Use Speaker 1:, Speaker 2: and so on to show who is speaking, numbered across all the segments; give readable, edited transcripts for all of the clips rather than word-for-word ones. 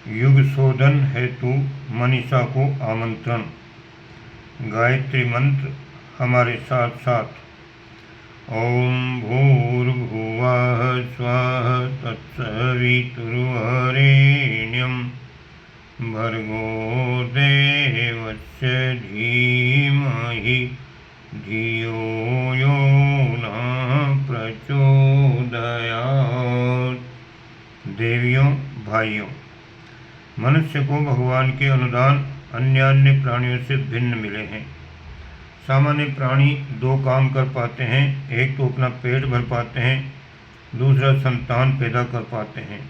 Speaker 1: युग शोधन हेतु मनीषा को आमंत्रण। गायत्री मंत्र हमारे साथ साथ। ओम भूर्भुवः स्वः तत्सवितुर्वरेण्यं भर्गो देवस्य धीमहि धियो यो नः प्रचोदयात्। देवियों, भाइयों, मनुष्य को भगवान के अनुदान अन्य प्राणियों से भिन्न मिले हैं। सामान्य प्राणी दो काम कर पाते हैं, एक तो अपना पेट भर पाते हैं, दूसरा संतान पैदा कर पाते हैं।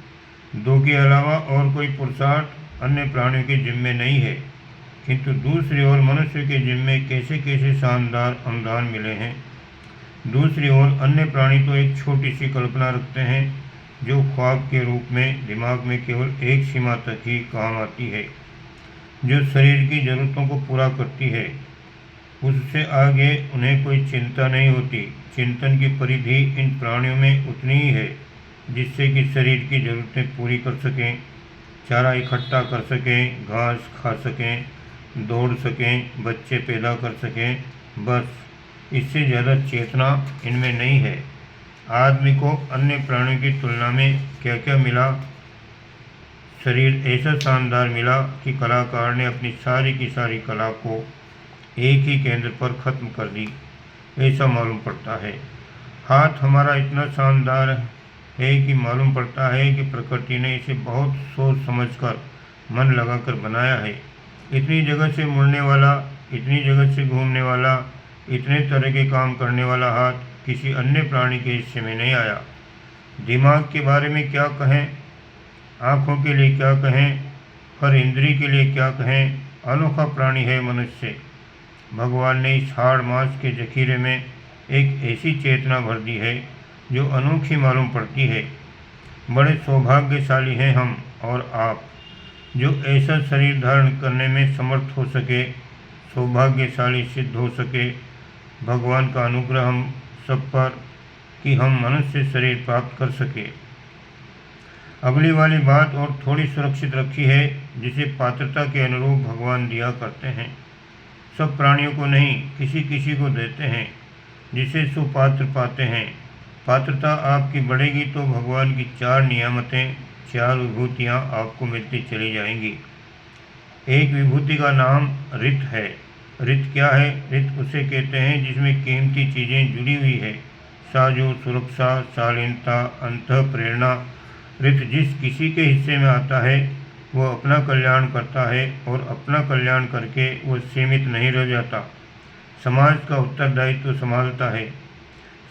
Speaker 1: दो के अलावा और कोई पुरुषार्थ अन्य प्राणियों के जिम्मे नहीं है। किंतु दूसरी ओर मनुष्य के जिम्मे कैसे कैसे शानदार अनुदान मिले हैं। दूसरी ओर अन्य प्राणी तो एक छोटी सी कल्पना रखते हैं जो ख्वाब के रूप में दिमाग में केवल एक सीमा तक ही काम आती है, जो शरीर की ज़रूरतों को पूरा करती है। उससे आगे उन्हें कोई चिंता नहीं होती। चिंतन की परिधि इन प्राणियों में उतनी ही है जिससे कि शरीर की ज़रूरतें पूरी कर सकें, चारा इकट्ठा कर सकें, घास खा सकें, दौड़ सकें, बच्चे पैदा कर सकें। बस, इससे ज़्यादा चेतना इनमें नहीं है। आदमी को अन्य प्राणियों की तुलना में क्या क्या मिला? शरीर ऐसा शानदार मिला कि कलाकार ने अपनी सारी की सारी कला को एक ही केंद्र पर ख़त्म कर दी, ऐसा मालूम पड़ता है। हाथ हमारा इतना शानदार है कि मालूम पड़ता है कि प्रकृति ने इसे बहुत सोच समझकर मन लगाकर बनाया है। इतनी जगह से मुड़ने वाला, इतनी जगह से घूमने वाला, इतने तरह के काम करने वाला हाथ किसी अन्य प्राणी के हिस्से में नहीं आया। दिमाग के बारे में क्या कहें, आँखों के लिए क्या कहें, हर इंद्रिय के लिए क्या कहें। अनोखा प्राणी है मनुष्य। भगवान ने इस हाड़ मांस के जखीरे में एक ऐसी चेतना भर दी है जो अनोखी मालूम पड़ती है। बड़े सौभाग्यशाली हैं हम और आप, जो ऐसा शरीर धारण करने में समर्थ हो सके, सौभाग्यशाली सिद्ध हो सके। भगवान का अनुग्रह हम सब पर कि हम मनुष्य शरीर प्राप्त कर सके। अगली वाली बात और थोड़ी सुरक्षित रखी है, जिसे पात्रता के अनुरूप भगवान दिया करते हैं। सब प्राणियों को नहीं, किसी किसी को देते हैं जिसे सुपात्र पाते हैं। पात्रता आपकी बढ़ेगी तो भगवान की 4 नियामतें, 4 विभूतियाँ आपको मिलती चली जाएंगी। एक विभूति का नाम रित है। रित क्या है? रित उसे कहते हैं जिसमें कीमती चीज़ें जुड़ी हुई है। साजो, सुरक्षा, शालीनता, अंतः प्रेरणा। रित जिस किसी के हिस्से में आता है वह अपना कल्याण करता है, और अपना कल्याण करके वह सीमित नहीं रह जाता, समाज का उत्तरदायित्व संभालता है,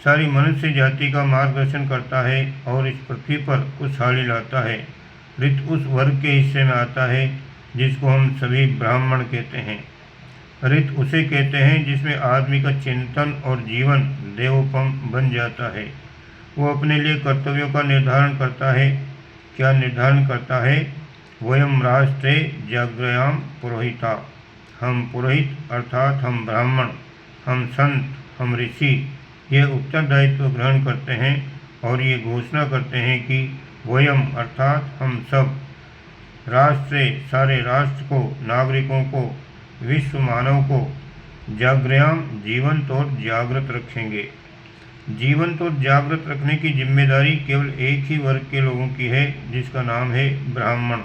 Speaker 1: सारी मनुष्य जाति का मार्गदर्शन करता है और इस पृथ्वी पर खुशहाली लाता है। रित उस वर्ग के हिस्से में आता है जिसको हम सभी ब्राह्मण कहते हैं। रित उसे कहते हैं जिसमें आदमी का चिंतन और जीवन देवोपम बन जाता है। वो अपने लिए कर्तव्यों का निर्धारण करता है। क्या निर्धारण करता है? वयम राष्ट्रे जाग्रयाम पुरोहिता। हम पुरोहित अर्थात हम ब्राह्मण, हम संत, हम ऋषि यह उत्तरदायित्व ग्रहण करते हैं और ये घोषणा करते हैं कि वयम अर्थात हम सब, राष्ट्रे सारे राष्ट्र को, नागरिकों को, विश्व मानव को, जागृयाम जीवंत और जागृत रखेंगे। जीवंत और जागृत रखने की जिम्मेदारी केवल एक ही वर्ग के लोगों की है, जिसका नाम है ब्राह्मण।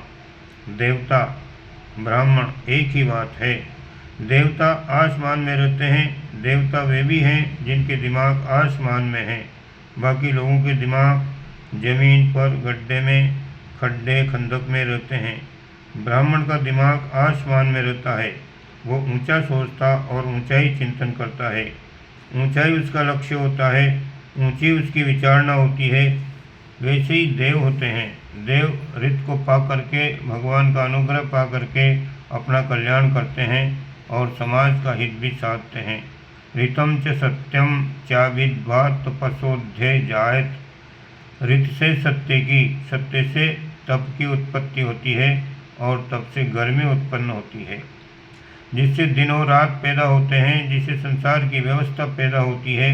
Speaker 1: देवता ब्राह्मण एक ही बात है। देवता आसमान में रहते हैं। देवता वे भी हैं जिनके दिमाग आसमान में हैं। बाकी लोगों के दिमाग जमीन पर, गड्ढे में, खड्डे खंदक में रहते हैं। ब्राह्मण का दिमाग आसमान में रहता है। वो ऊंचा सोचता और ऊंचाई चिंतन करता है। ऊंचाई उसका लक्ष्य होता है, ऊंची उसकी विचारणा होती है। वैसे ही देव होते हैं। देव रित को पा करके, भगवान का अनुग्रह पा करके अपना कल्याण करते हैं और समाज का हित भी साधते हैं। ऋतम च सत्यम चाविद्वा तपसोध्य जायत। ऋत से सत्य की, सत्य से तप की उत्पत्ति होती है और तप से गर्मी उत्पन्न होती है, जिससे दिनों रात पैदा होते हैं, जिससे संसार की व्यवस्था पैदा होती है।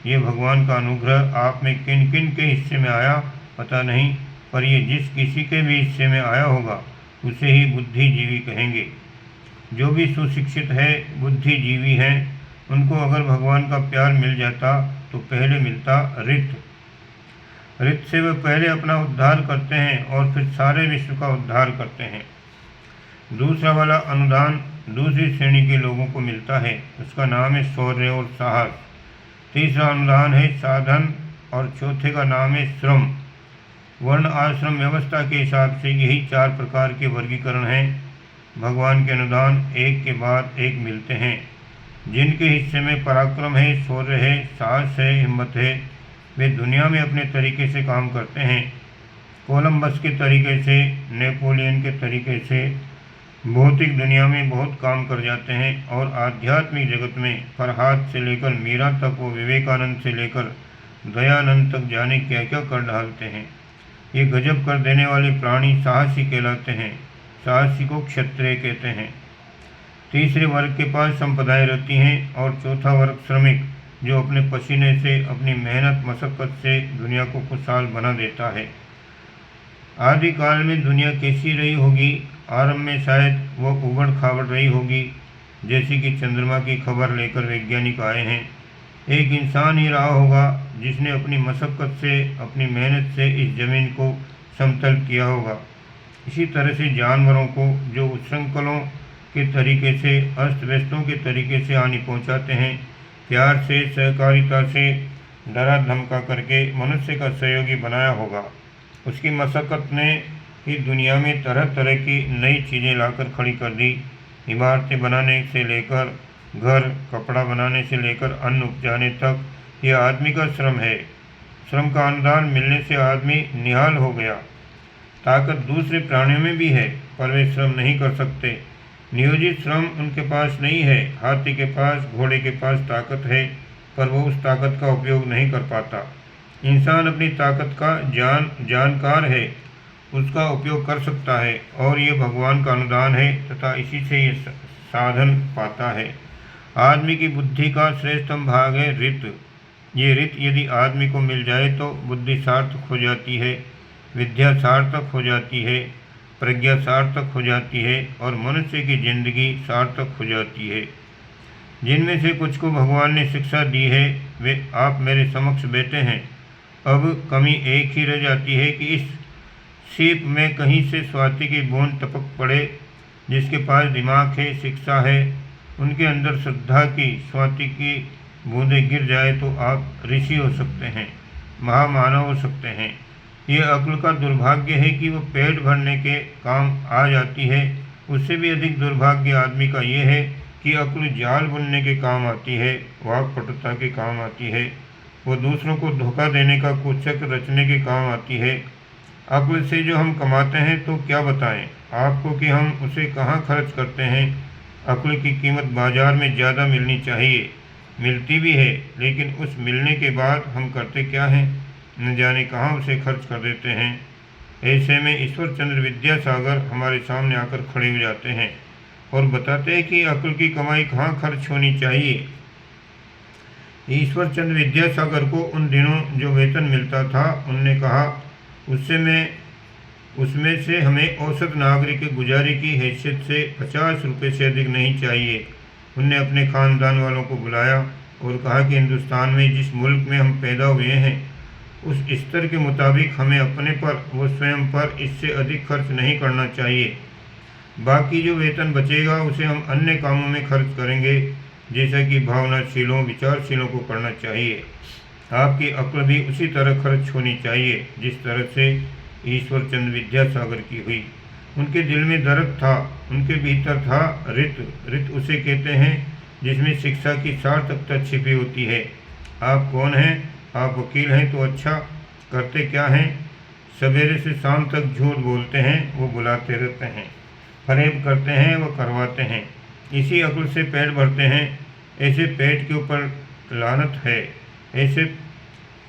Speaker 1: ये भगवान का अनुग्रह आप में किन किन के हिस्से में आया पता नहीं, पर ये जिस किसी के भी हिस्से में आया होगा उसे ही बुद्धिजीवी कहेंगे। जो भी सुशिक्षित है, बुद्धिजीवी हैं, उनको अगर भगवान का प्यार मिल जाता तो पहले मिलता रित। रित से वे पहले अपना उद्धार करते हैं और फिर सारे विश्व का उद्धार करते हैं। दूसरा वाला अनुदान दूसरी श्रेणी के लोगों को मिलता है, उसका नाम है शौर्य और साहस। तीसरा अनुदान है साधन और चौथे का नाम है श्रम। वर्ण आश्रम व्यवस्था के हिसाब से यही 4 प्रकार के वर्गीकरण हैं। भगवान के अनुदान एक के बाद एक मिलते हैं। जिनके हिस्से में पराक्रम है, शौर्य है, साहस है, हिम्मत है, वे दुनिया में अपने तरीके से काम करते हैं। कोलंबस के तरीके से, नेपोलियन के तरीके से भौतिक दुनिया में बहुत काम कर जाते हैं और आध्यात्मिक जगत में फरहाद से लेकर मीरा तक, वो विवेकानंद से लेकर दयानंद तक जाने क्या क्या कर डालते हैं। ये गजब कर देने वाले प्राणी साहसी कहलाते हैं। साहसी को क्षत्रिय कहते हैं। तीसरे वर्ग के पास संपदाएं रहती हैं और चौथा वर्ग श्रमिक, जो अपने पसीने से, अपनी मेहनत मशक्क़त से दुनिया को खुशहाल बना देता है। आदि काल में दुनिया कैसी रही होगी? आरंभ में शायद वो उबड़ खाबड़ रही होगी, जैसे कि चंद्रमा की खबर लेकर वैज्ञानिक आए हैं। एक इंसान ही रहा होगा जिसने अपनी मशक्क़त से, अपनी मेहनत से इस ज़मीन को समतल किया होगा। इसी तरह से जानवरों को जो उच्छृंखलों के तरीके से, अस्त व्यस्तों के तरीके से हानि पहुंचाते हैं, प्यार से, सहकारिता से, डरा धमका करके मनुष्य का सहयोगी बनाया होगा। उसकी मशक्क़त ने ही दुनिया में तरह तरह की नई चीज़ें लाकर खड़ी कर दी। इमारतें बनाने से लेकर घर, कपड़ा बनाने से लेकर अन्न उपजाने तक, यह आदमी का श्रम है। श्रम का अनुदान मिलने से आदमी निहाल हो गया। ताकत दूसरे प्राणियों में भी है, पर वे श्रम नहीं कर सकते। नियोजित श्रम उनके पास नहीं है। हाथी के पास, घोड़े के पास ताकत है, पर वो उस ताकत का उपयोग नहीं कर पाता। इंसान अपनी ताकत का जानकार है, उसका उपयोग कर सकता है, और ये भगवान का अनुदान है तथा इसी से ये साधन पाता है। आदमी की बुद्धि का श्रेष्ठतम भाग है रित। ये रित यदि आदमी को मिल जाए तो बुद्धि सार्थक हो जाती है, विद्या सार्थक हो जाती है, प्रज्ञा सार्थक हो जाती है और मनुष्य की जिंदगी सार्थक हो जाती है। जिनमें से कुछ को भगवान ने शिक्षा दी है, वे आप मेरे समक्ष बैठे हैं। अब कमी एक ही रह जाती है कि इस सीप में कहीं से स्वाति की बूंद टपक पड़े। जिसके पास दिमाग है, शिक्षा है, उनके अंदर श्रद्धा की स्वाति की बूंदें गिर जाए तो आप ऋषि हो सकते हैं, महामानव हो सकते हैं। ये अक्ल का दुर्भाग्य है कि वो पेट भरने के काम आ जाती है। उससे भी अधिक दुर्भाग्य आदमी का ये है कि अक्ल जाल बुनने के काम आती है, वाक्पटुता के काम आती है, वो दूसरों को धोखा देने का कुचक रचने के काम आती है। अक्ल से जो हम कमाते हैं तो क्या बताएं आपको कि हम उसे कहाँ खर्च करते हैं। अक्ल की कीमत बाज़ार में ज़्यादा मिलनी चाहिए, मिलती भी है, लेकिन उस मिलने के बाद हम करते क्या हैं, न जाने कहाँ उसे खर्च कर देते हैं। ऐसे में ईश्वर चंद्र विद्यासागर हमारे सामने आकर खड़े हो जाते हैं और बताते हैं कि अक्ल की कमाई कहाँ खर्च होनी चाहिए। ईश्वर चंद्र विद्यासागर को उन दिनों जो वेतन मिलता था, उनने कहा उसमें से हमें औसत नागरिक गुजारे की हैसियत से 50 रुपये से अधिक नहीं चाहिए। उनने अपने ख़ानदान वालों को बुलाया और कहा कि हिंदुस्तान में जिस मुल्क में हम पैदा हुए हैं, उस स्तर के मुताबिक हमें अपने पर व स्वयं पर इससे अधिक खर्च नहीं करना चाहिए। बाकी जो वेतन बचेगा उसे हम अन्य कामों में खर्च करेंगे, जैसा कि भावनाशीलों, विचारशीलों को करना चाहिए। आपकी अक्ल भी उसी तरह खर्च होनी चाहिए जिस तरह से ईश्वर चंद्र विद्यासागर की हुई। उनके दिल में दर्द था, उनके भीतर था रित। रित उसे कहते हैं जिसमें शिक्षा की सार्थकता छिपी होती है। आप कौन हैं? आप वकील हैं तो अच्छा, करते क्या हैं? सवेरे से शाम तक झूठ बोलते हैं, वो बुलाते रहते हैं, फरेब करते हैं, वो करवाते हैं। इसी अक्ल से पेट भरते हैं। ऐसे पेट के ऊपर लानत है, ऐसे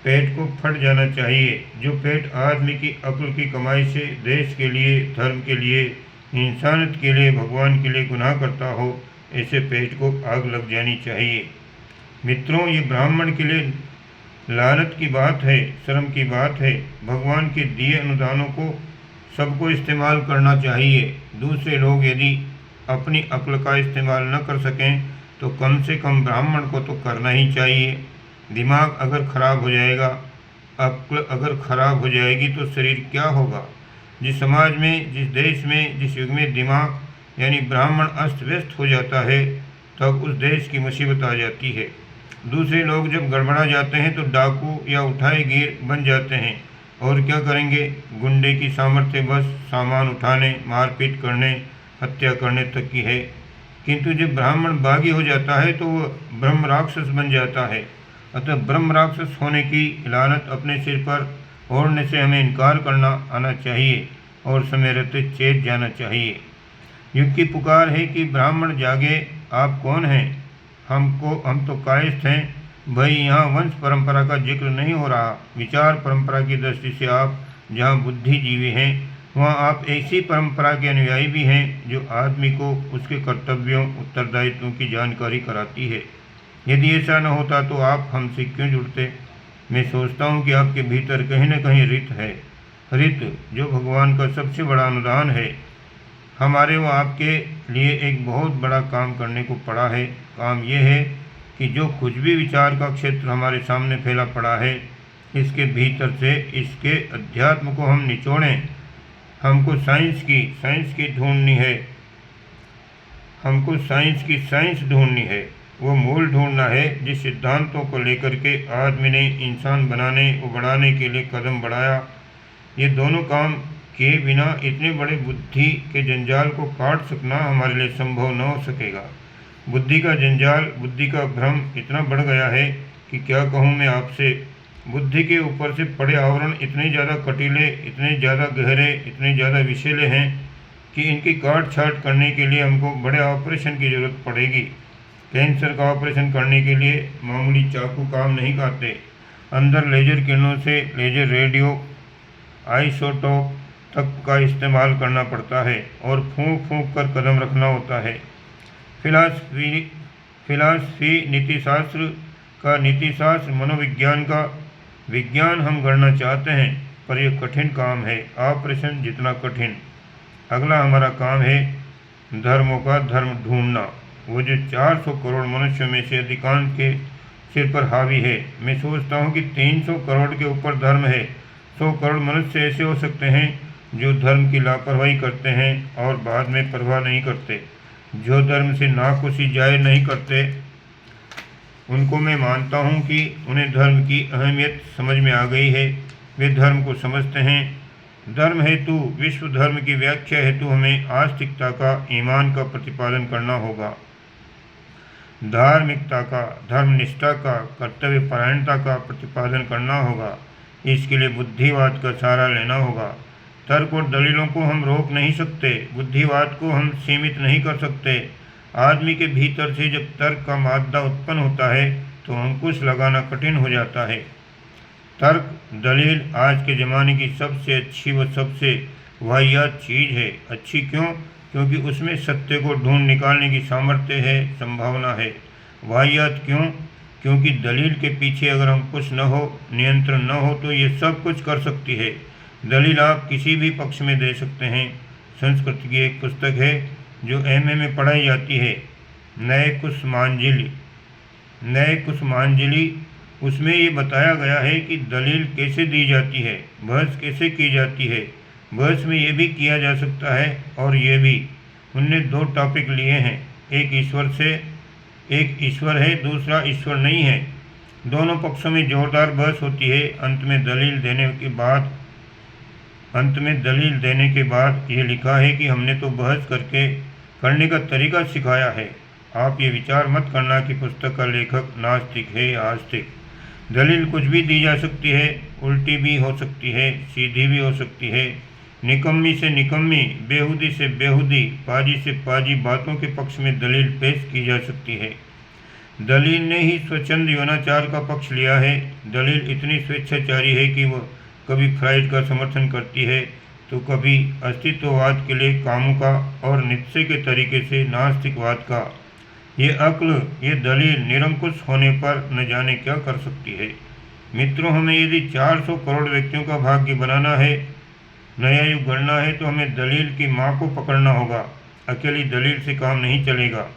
Speaker 1: पेट को फट जाना चाहिए। जो पेट आदमी की अक्ल की कमाई से देश के लिए, धर्म के लिए, इंसानियत के लिए, भगवान के लिए गुनाह करता हो, ऐसे पेट को आग लग जानी चाहिए। मित्रों, ये ब्राह्मण के लिए लानत की बात है, शर्म की बात है। भगवान के दिए अनुदानों को सबको इस्तेमाल करना चाहिए। दूसरे लोग यदि अपनी अक्ल का इस्तेमाल न कर सकें तो कम से कम ब्राह्मण को तो करना ही चाहिए। दिमाग अगर खराब हो जाएगा, अक्ल अगर खराब हो जाएगी तो शरीर क्या होगा। जिस समाज में, जिस देश में, जिस युग में दिमाग यानी ब्राह्मण अस्त व्यस्त हो जाता है तब उस देश की मुसीबत आ जाती है। दूसरे लोग जब गड़बड़ा जाते हैं तो डाकू या उठाए गिर बन जाते हैं और क्या करेंगे, गुंडे की सामर्थ्य बस सामान उठाने, मारपीट करने, हत्या करने तक की है। किंतु जब ब्राह्मण बागी हो जाता है तो वह ब्रह्म राक्षस बन जाता है। अतः ब्रह्म राक्षस होने की लानत अपने सिर पर ओढ़ने से हमें इनकार करना आना चाहिए और समय रहते चेत जाना चाहिए। युग की पुकार है कि ब्राह्मण जागे, आप कौन हैं? हम तो कायस्थ हैं। भाई यहाँ वंश परंपरा का जिक्र नहीं हो रहा। विचार परंपरा की दृष्टि से आप जहाँ बुद्धिजीवी हैं वहाँ आप ऐसी परंपरा के अनुयायी भी हैं जो आदमी को उसके कर्तव्यों, उत्तरदायित्वों की जानकारी कराती है। यदि ऐसा न होता तो आप हमसे क्यों जुड़ते? मैं सोचता हूँ कि आपके भीतर कहीं न कहीं रित है, रित जो भगवान का सबसे बड़ा अनुदान है। हमारे वो आपके लिए एक बहुत बड़ा काम करने को पड़ा है। काम ये है कि जो कुछ भी विचार का क्षेत्र हमारे सामने फैला पड़ा है, इसके भीतर से इसके अध्यात्म को हम निचोड़ें। हमको साइंस की ढूंढनी है, हमको साइंस ढूंढनी है। वो मूल ढूंढना है जिस सिद्धांतों को लेकर के आदमी ने इंसान बनाने व बढ़ाने के लिए कदम बढ़ाया। ये दोनों काम किए बिना इतने बड़े बुद्धि के जंजाल को काट सकना हमारे लिए संभव न हो सकेगा। बुद्धि का जंजाल, बुद्धि का भ्रम इतना बढ़ गया है कि क्या कहूँ मैं आपसे। बुद्धि के ऊपर से पड़े आवरण इतने ज़्यादा कटीले, इतने ज़्यादा गहरे, इतने ज़्यादा विषैले हैं कि इनकी काट छाट करने के लिए हमको बड़े ऑपरेशन की ज़रूरत पड़ेगी। कैंसर का ऑपरेशन करने के लिए मामूली चाकू काम नहीं करते। अंदर लेजर किरणों से लेजर रेडियो आइसोटोप तक का इस्तेमाल करना पड़ता है और फूंक फूंक कर कदम रखना होता है। फिलॉसफी नीतिशास्त्र का नीतिशास्त्र, मनोविज्ञान का विज्ञान हम गढ़ना चाहते हैं, पर यह कठिन काम है, ऑपरेशन जितना कठिन। अगला हमारा काम है धर्मों का धर्म ढूंढना। वो जो 400 करोड़ मनुष्यों में से अधिकांश के सिर पर हावी है। मैं सोचता हूँ कि 300 करोड़ के ऊपर धर्म है। 100 करोड़ मनुष्य ऐसे हो सकते हैं जो धर्म की लापरवाही करते हैं और बाद में परवाह नहीं करते, जो धर्म से नाखुशी जाहिर नहीं करते। उनको मैं मानता हूँ कि उन्हें धर्म की अहमियत समझ में आ गई है, वे धर्म को समझते हैं। धर्म हेतु, विश्व धर्म की व्याख्या हेतु हमें आस्तिकता का, ईमान का प्रतिपादन करना होगा, धार्मिकता का, धर्मनिष्ठा का, कर्तव्य परायणता का प्रतिपादन करना होगा। इसके लिए बुद्धिवाद का सहारा लेना होगा। तर्क और दलीलों को हम रोक नहीं सकते, बुद्धिवाद को हम सीमित नहीं कर सकते। आदमी के भीतर से जब तर्क का मादा उत्पन्न होता है तो अंकुश लगाना कठिन हो जाता है। तर्क, दलील आज के ज़माने की सबसे अच्छी व सबसे वाहियात चीज़ है। अच्छी क्यों? क्योंकि उसमें सत्य को ढूंढ निकालने की सामर्थ्य है, संभावना है। वाहियात क्यों? क्योंकि दलील के पीछे अगर अंकुश न हो, नियंत्रण न हो तो ये सब कुछ कर सकती है। दलील आप किसी भी पक्ष में दे सकते हैं। संस्कृत की एक पुस्तक है जो एमए में पढ़ाई जाती है, नए कुसुमांजलि। उसमें ये बताया गया है कि दलील कैसे दी जाती है, बहस कैसे की जाती है। बहस में ये भी किया जा सकता है और ये भी। उनने 2 टॉपिक लिए हैं, एक ईश्वर है, दूसरा ईश्वर नहीं है। दोनों पक्षों में जोरदार बहस होती है। अंत में दलील देने के बाद ये लिखा है कि हमने तो बहस करने का तरीका सिखाया है। आप ये विचार मत करना कि पुस्तक का लेखक नास्तिक है या आस्तिक। दलील कुछ भी दी जा सकती है, उल्टी भी हो सकती है, सीधी भी हो सकती है, निकम्मी से निकम्मी, बेहूदी से बेहूदी, पाजी से पाजी बातों के पक्ष में दलील पेश की जा सकती है। दलील ने ही स्वच्छंद यौनाचार का पक्ष लिया है। दलील इतनी स्वेच्छाचारी है कि वह कभी फ्राइड का समर्थन करती है तो कभी अस्तित्ववाद के लिए कामों का और निश्चय के तरीके से नास्तिकवाद का। ये अक्ल, ये दलील निरंकुश होने पर न जाने क्या कर सकती है। मित्रों, हमें यदि 400 करोड़ व्यक्तियों का भाग्य बनाना है नया युग गढ़ना है तो हमें दलील की माँ को पकड़ना होगा। अकेली दलील से काम नहीं चलेगा।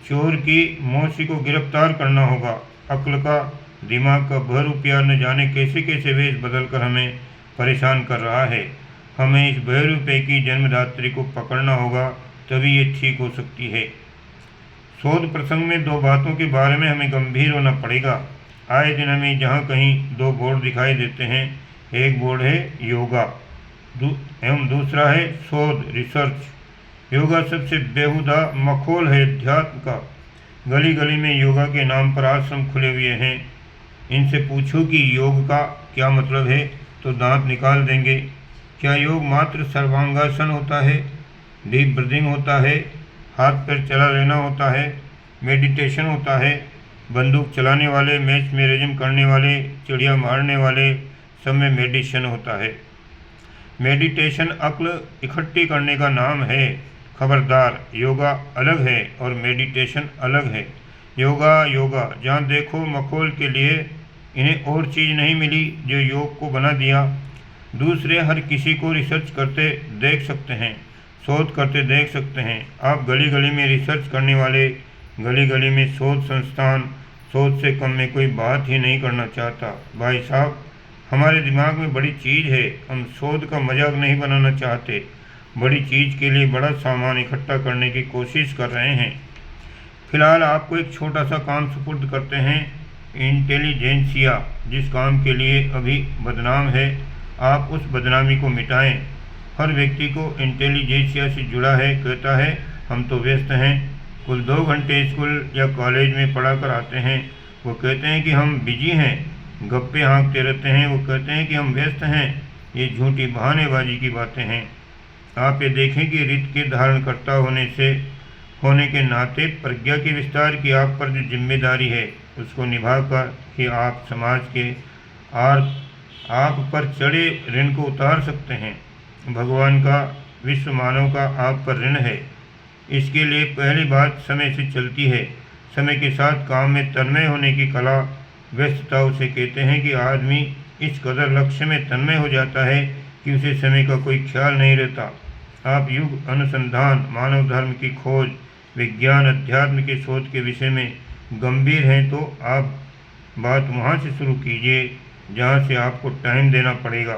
Speaker 1: चोर की मौसी को गिरफ्तार करना होगा। अक्ल का, दिमाग का बहरूपिया न जाने कैसे कैसे वेश बदलकर हमें परेशान कर रहा है। हमें इस बहरूपे की जन्मदात्री को पकड़ना होगा, तभी ये ठीक हो सकती है। शोध प्रसंग में दो बातों के बारे में हमें गंभीर होना पड़ेगा। आए दिन हमें जहाँ कहीं दो बोर्ड दिखाई देते हैं। एक बोर्ड है योगा एवं दूसरा है शोध, रिसर्च। योगा सबसे बेहुदा मखौल है अध्यात्म का। गली गली में योगा के नाम पर आश्रम खुले हुए हैं। इनसे पूछो कि योग का क्या मतलब है तो दांत निकाल देंगे। क्या योग मात्र सर्वांगासन होता है, डीप ब्रीदिंग होता है, हाथ पैर चला लेना होता है, मेडिटेशन होता है, बंदूक चलाने वाले, मैच मैरिज्म करने वाले, चिड़िया मारने वाले, सब में मेडिटेशन होता है। मेडिटेशन अक्ल इकट्ठी करने का नाम है। खबरदार, योगा अलग है और मेडिटेशन अलग है। योगा जहाँ देखो मखौल के लिए। इन्हें और चीज़ नहीं मिली जो योग को बना दिया। दूसरे हर किसी को रिसर्च करते देख सकते हैं, शोध करते देख सकते हैं। आप गली गली में रिसर्च करने वाले, गली गली में शोध संस्थान, शोध से कम में कोई बात ही नहीं करना चाहता। भाई साहब, हमारे दिमाग में बड़ी चीज़ है, हम शोध का मजाक नहीं बनाना चाहते। बड़ी चीज़ के लिए बड़ा सामान इकट्ठा करने की कोशिश कर रहे हैं। फिलहाल आपको एक छोटा सा काम सुपुर्द करते हैं। इंटेलिजेंसिया जिस काम के लिए अभी बदनाम है, आप उस बदनामी को मिटाएं। हर व्यक्ति को इंटेलिजेंसिया से जुड़ा है, कहता है हम तो व्यस्त हैं, कुल 2 घंटे स्कूल या कॉलेज में पढ़ा कर आते हैं। वो कहते हैं कि हम बिजी हैं, गप्पे हाँकते रहते हैं। वो कहते हैं कि हम व्यस्त हैं। ये झूठी बहानेबाजी की बातें हैं। आप ये देखें कि रीत के धारणकर्ता होने के नाते प्रज्ञा के विस्तार की आप पर जो जिम्मेदारी है, उसको निभाकर कि आप समाज के आप पर चढ़े ऋण को उतार सकते हैं। भगवान का, विश्व मानव का आप पर ऋण है। इसके लिए पहली बात समय से चलती है। समय के साथ काम में तन्मय होने की कला, व्यस्तता उसे कहते हैं कि आदमी इस कदर लक्ष्य में तन्मय हो जाता है कि उसे समय का कोई ख्याल नहीं रहता। आप युग अनुसंधान, मानव धर्म की खोज, विज्ञान, अध्यात्म के शोध के विषय में गंभीर हैं तो आप बात वहाँ से शुरू कीजिए जहाँ से आपको टाइम देना पड़ेगा।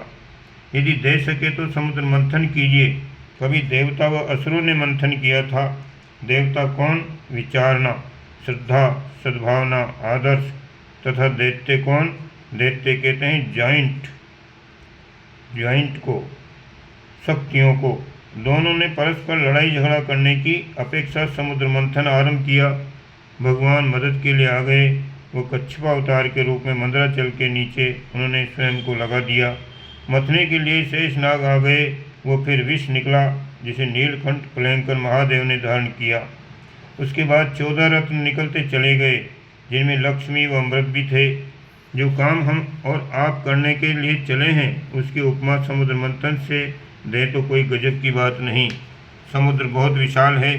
Speaker 1: यदि दे सके तो समुद्र मंथन कीजिए। कभी देवता व असुरों ने मंथन किया था। देवता कौन? विचारना, श्रद्धा, सद्भावना, आदर्श। तथा दैत्य कौन? दैत्य कहते हैं जॉइंट को, शक्तियों को। दोनों ने परस्पर लड़ाई झगड़ा करने की अपेक्षा समुद्र मंथन आरंभ किया। भगवान मदद के लिए आ गए। वो कच्छपा अवतार के रूप में मंदराचल के नीचे उन्होंने स्वयं को लगा दिया। मथने के लिए शेषनाग आ गए। वो फिर विष निकला जिसे नीलकंठ प्लयंकर महादेव ने धारण किया। उसके बाद 14 रत्न निकलते चले गए जिनमें लक्ष्मी व अमृत भी थे। जो काम हम और आप करने के लिए चले हैं उसकी उपमा समुद्र मंथन से दे तो कोई गजब की बात नहीं। समुद्र बहुत विशाल है।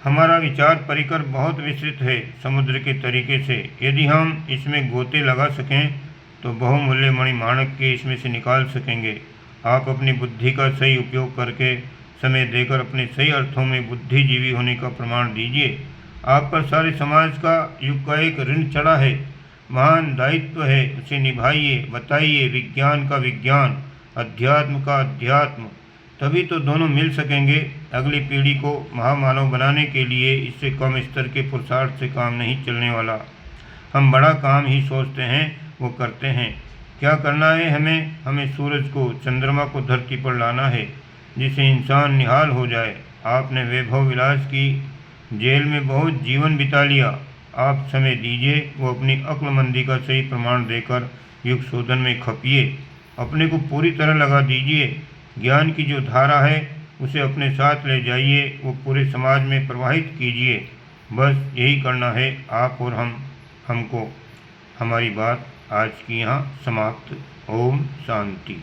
Speaker 1: हमारा विचार परिकर बहुत विस्तृत है समुद्र के तरीके से। यदि हम इसमें गोते लगा सकें तो बहुमूल्य मणिमाणक के इसमें से निकाल सकेंगे। आप अपनी बुद्धि का सही उपयोग करके समय देकर अपने सही अर्थों में बुद्धिजीवी होने का प्रमाण दीजिए। आप पर सारे समाज का, युग का एक ऋण चढ़ा है, महान दायित्व है, उसे निभाइए, बताइए। विज्ञान का विज्ञान, अध्यात्म का अध्यात्म, तभी तो दोनों मिल सकेंगे। अगली पीढ़ी को महामानव बनाने के लिए इससे कम स्तर के पुरुषार्थ से काम नहीं चलने वाला। हम बड़ा काम ही सोचते हैं, वो करते हैं। क्या करना है हमें सूरज को, चंद्रमा को धरती पर लाना है जिससे इंसान निहाल हो जाए। आपने वैभव विलास की जेल में बहुत जीवन बिता लिया। आप समय दीजिए, वो अपनी अक्लमंदी का सही प्रमाण देकर युग शोधन में खपिए। अपने को पूरी तरह लगा दीजिए। ज्ञान की जो धारा है उसे अपने साथ ले जाइए, वो पूरे समाज में प्रवाहित कीजिए। बस यही करना है आप और हमको। हमारी बात आज की यहाँ समाप्त। ओम शांति।